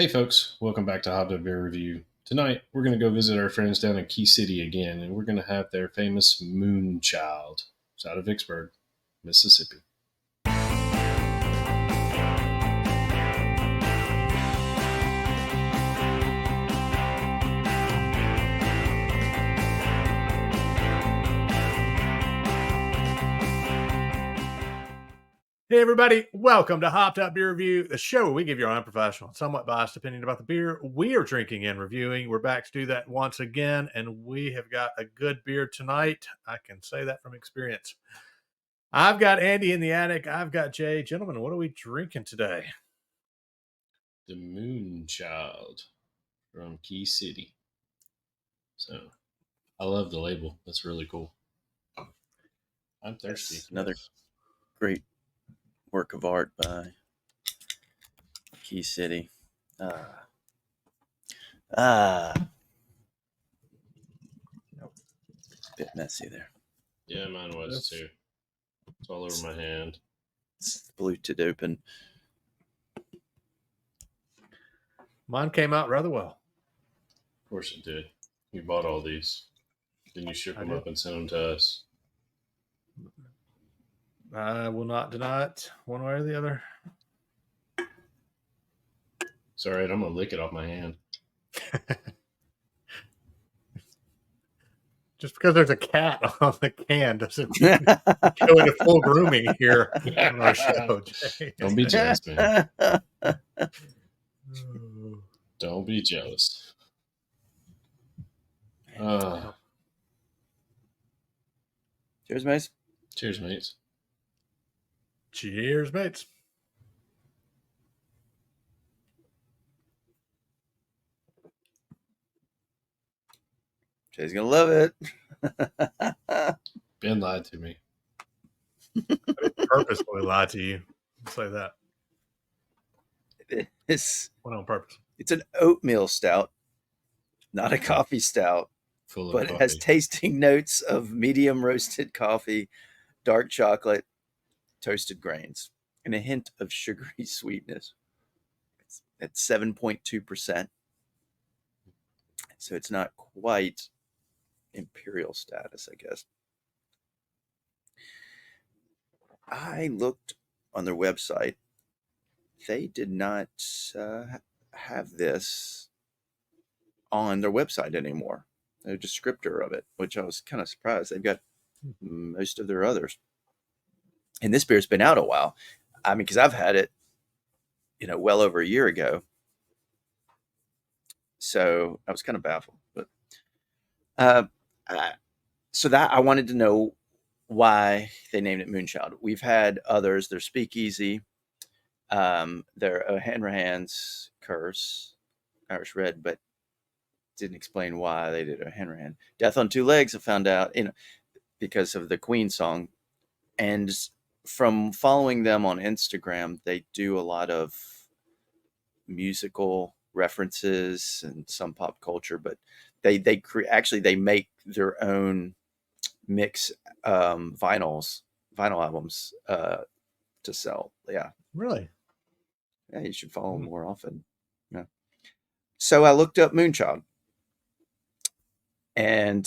Hey folks, welcome back to HUBR Beer Review. Tonight we're going to go visit our friends down in Key City again, and we're going to have their famous Moonchild. It's out of Vicksburg, Mississippi. Hey everybody, welcome to Hopped Up Beer Review, the show where we give you our unprofessional, somewhat biased opinion about the beer we are drinking and reviewing. We're back to do that once again, and we have got a good beer tonight. I can say that from experience. I've got Andy in the attic. I've got Jay. Gentlemen, what are we drinking today? The Moonchild from Key City. So, I love the label. That's really cool. I'm thirsty. Yes, another great work of art by Key City. Bit messy there. Yeah, mine was too. It's all over my hand. It's Bluetooth open. Mine came out rather well. Of course it did. You bought all these. Then you shook them up and sent them to us. I will not deny it one way or the other. It's all right. I'm going to lick it off my hand. Just because there's a cat on the can doesn't mean go into full grooming here on our show, Jay. Don't be jealous, man. Don't be jealous. Cheers, mates. Cheers, mates. Cheers, mates. Jay's gonna love it. Ben lied to me. I didn't purposefully lie to you. I'll say that. It's on purpose. It's an oatmeal stout, not a coffee stout, but coffee. It has tasting notes of medium roasted coffee, dark chocolate, toasted grains, and a hint of sugary sweetness. It's at 7.2%. So it's not quite imperial status, I guess. I looked on their website. They did not have this on their website anymore. A descriptor of it, which I was kind of surprised. They've got most of their others. And this beer's been out a while. I mean, because I've had it, well over a year ago. So I was kind of baffled. But so that I wanted to know why they named it Moonchild. We've had others. They're Speakeasy. They're O'Hanrahan's Curse, Irish Red, but didn't explain why they did O'Hanrahan. Death on Two Legs, I found out, because of the Queen song. And from following them on Instagram, they do a lot of musical references and some pop culture, but they make their own mix vinyl albums to sell. Yeah. Really? Yeah, you should follow them more often. Yeah. So I looked up Moonchild. And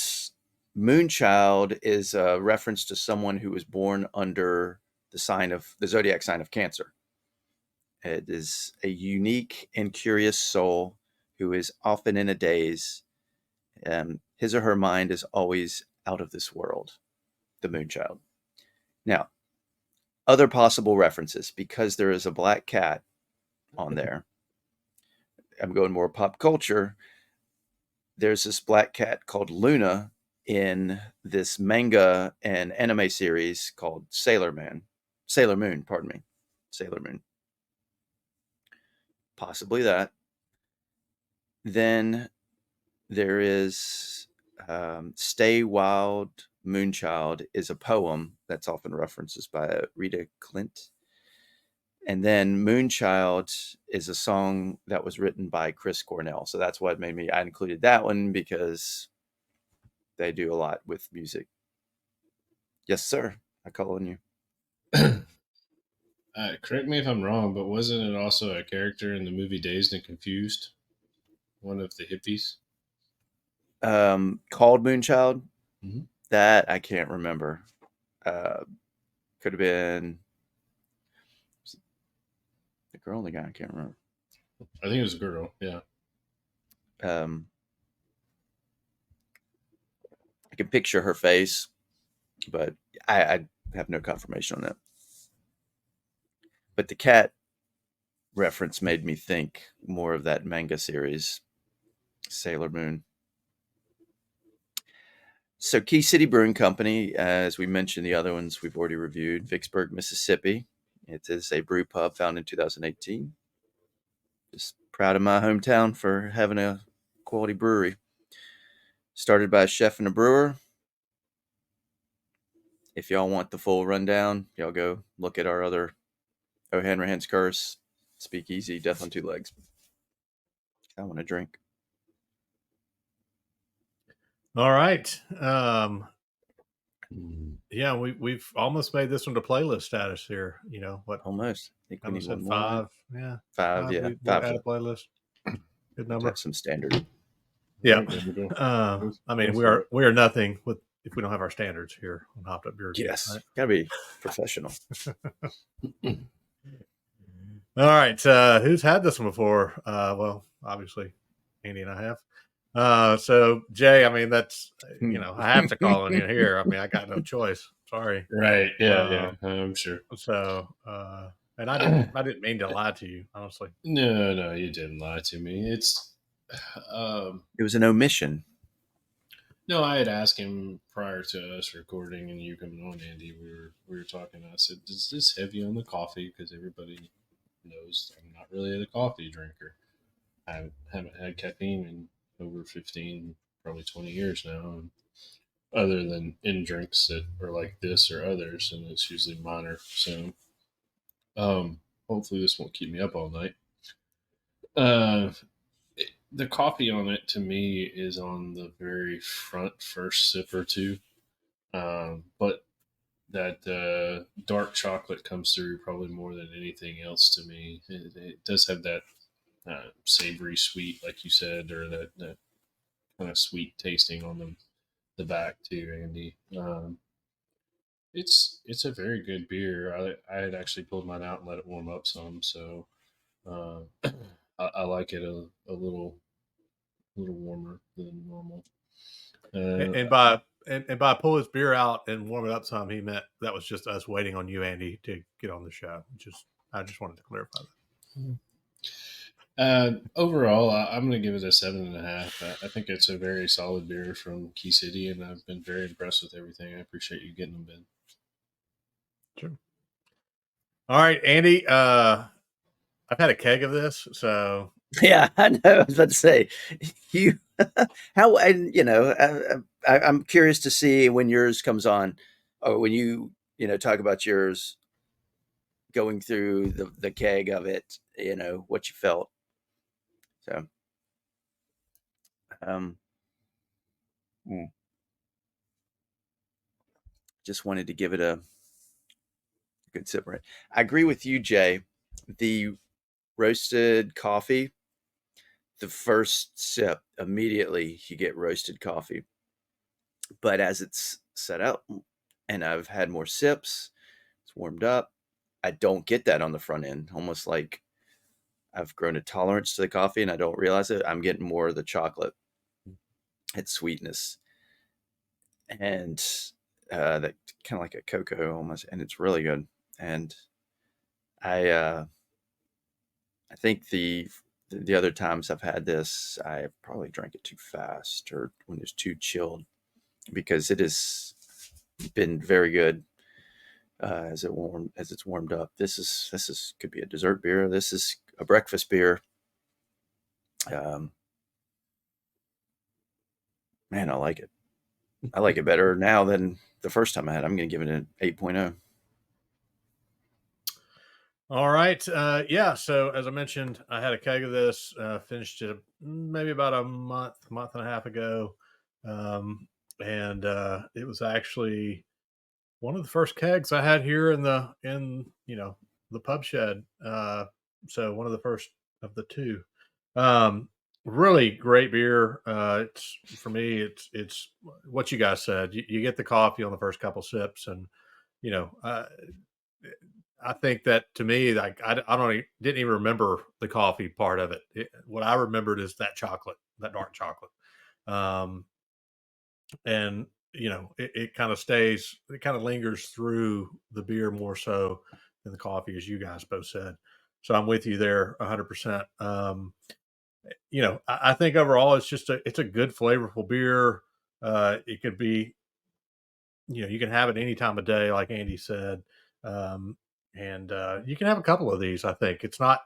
Moonchild is a reference to someone who was born under the zodiac sign of Cancer. It is a unique and curious soul who is often in a daze. His or her mind is always out of this world, the Moonchild. Now, other possible references, because there is a black cat on there. I'm going more pop culture. There's this black cat called Luna in this manga and anime series called Sailor Moon. Possibly that. Then there is Stay Wild Moonchild is a poem that's often referenced by Rita Clint. And then Moonchild is a song that was written by Chris Cornell. So that's what made I included that one because they do a lot with music. Yes, sir. I call on you. Correct me if I'm wrong, but wasn't it also a character in the movie Dazed and Confused? One of the hippies? Called Moonchild. Mhm. That I can't remember. Could have been the girl and the guy. I can't remember. I think it was a girl. Yeah. Um, I can picture her face, but I have no confirmation on that. But the cat reference made me think more of that manga series, Sailor Moon. So, Key City Brewing Company, as we mentioned, the other ones we've already reviewed, Vicksburg, Mississippi. It is a brew pub founded in 2018. Just proud of my hometown for having a quality brewery. Started by a chef and a brewer. If y'all want the full rundown, y'all go look at our other O'Hanrahan's Curse, Speakeasy, Death on Two Legs. I want to drink. All right. Yeah, we've almost made this one to playlist status here. You know what? Almost. I think I we need almost one said more. 5. Yeah, Five, 5. yeah. We'll Five. add a playlist. Good number. That's some standard. Yeah. There we go. I mean, Go we are nothing with if we don't have our standards here on Hopped Up Beer Review. Yes. Right? Gotta be professional. All right. Who's had this one before? Well, obviously, Andy and I have. So Jay, I mean, that's I have to call on you here. I mean, I got no choice. Sorry. Right. Yeah. I'm sure. So, and I didn't mean to lie to you, honestly. No, you didn't lie to me. It was an omission. No, I had asked him prior to us recording and you coming on, Andy. We were talking. I said, "Is this heavy on the coffee?" Because everybody knows I'm not really a coffee drinker. I haven't had caffeine in over 15, probably 20 years now, other than in drinks that are like this or others, and it's usually minor. So, hopefully this won't keep me up all night. Uh, the coffee on it to me is on the very front first sip or two, but that dark chocolate comes through probably more than anything else to me. It does have that savory sweet, like you said, or that kind of sweet tasting on the back too, Andy. It's a very good beer. I had actually pulled mine out and let it warm up some, so uh, I like it a little warmer than normal. And, Uh, and by and by pull his beer out and warm it up some, he meant that was just us waiting on you, Andy, to get on the show. I just wanted to clarify that. Overall, I'm going to give it a 7.5. I think it's a very solid beer from Key City, and I've been very impressed with everything. I appreciate you getting them, Ben. Sure. All right, Andy. I've had a keg of this, so Yeah, I know. I was about to say, you, how, and I'm curious to see when yours comes on, or when talk about yours going through the keg of it, what you felt. So, um, just wanted to give it a good sip. Right, I agree with you, Jay. The roasted coffee, the first sip, immediately you get roasted coffee. But as it's set up and I've had more sips, it's warmed up, I don't get that on the front end. Almost like I've grown a tolerance to the coffee and I don't realize it. I'm getting more of the chocolate and sweetness and that kind of like a cocoa almost, and it's really good. And I think the other times I've had this, I probably drank it too fast or when it's too chilled, because it has been very good as it's warmed up. This is could be a dessert beer. This is a breakfast beer. Man, I like it. I like it better now than the first time I had it. I'm going to give it an 8.0. all right. Yeah. So as I mentioned, I had a keg of this. Finished it maybe about a month and a half ago, and it was actually one of the first kegs I had here in Pub Shed. So one of the first of the two. Really great beer. It's for me. It's what you guys said. You get the coffee on the first couple sips, and you know, I think that to me, like didn't even remember the coffee part of it. What I remembered is that chocolate, that dark chocolate, um, and it kind of stays, it kind of lingers through the beer more so than the coffee, as you guys both said. So I'm with you there, 100%. I think overall it's a good flavorful beer. It could be, you can have it any time of day, like Andy said. And you can have a couple of these. I think it's not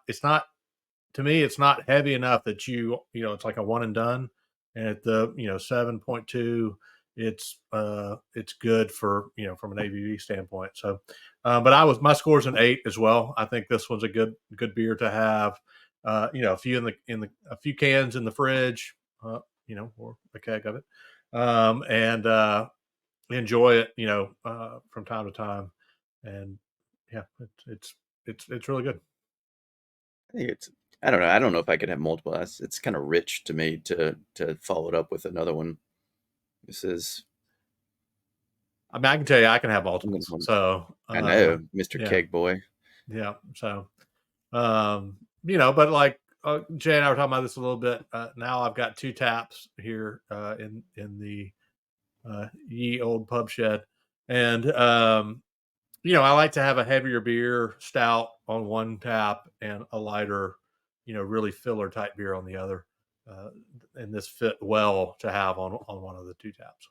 to me, it's not heavy enough that it's like a one and done. And at the 7.2, it's good for from an ABV standpoint. So, but my score's an 8 as well. I think this one's a good beer to have. A few a few cans in the fridge, or a keg of it, and enjoy it, from time to time. And yeah, it's really good. I think it's. I don't know. I don't know if I could have multiple. It's kind of rich to me to follow it up with another one. This is. I mean, I can tell you, I can have multiples. So I know, Mr. Yeah. Keg Boy. Yeah. So, but like Jay and I were talking about this a little bit. Now I've got 2 taps here in the ye old Pub Shed, and I like to have a heavier beer, stout on one tap, and a lighter, really filler type beer on the other. And this fit well to have on one of the 2 taps.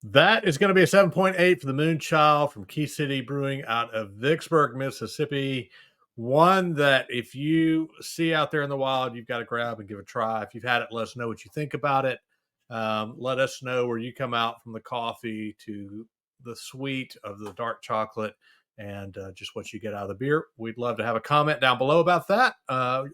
That is going to be a 7.8 for the Moonchild from Key City Brewing out of Vicksburg, Mississippi. One that if you see out there in the wild, you've got to grab and give a try. If you've had it, let us know what you think about it. Let us know where you come out from the coffee to the sweet of the dark chocolate, and just what you get out of the beer. We'd love to have a comment down below about that.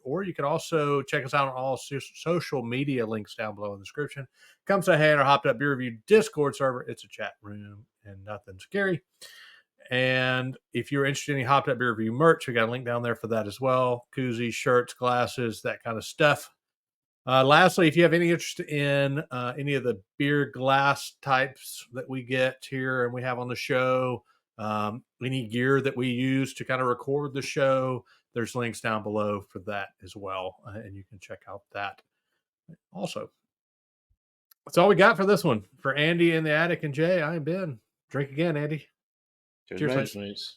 Or you can also check us out on all social media links down below in the description. Come say hey in our Hopped Up Beer Review Discord server. It's a chat room and nothing scary. And if you're interested in any Hopped Up Beer Review merch, we got a link down there for that as well. Koozies, shirts, glasses, that kind of stuff. Lastly, if you have any interest in any of the beer glass types that we get here and we have on the show, any gear that we use to kind of record the show, there's links down below for that as well. And you can check out that also. That's all we got for this one. For Andy in the attic and Jay, I am Ben. Drink again, Andy. Cheers, Mates.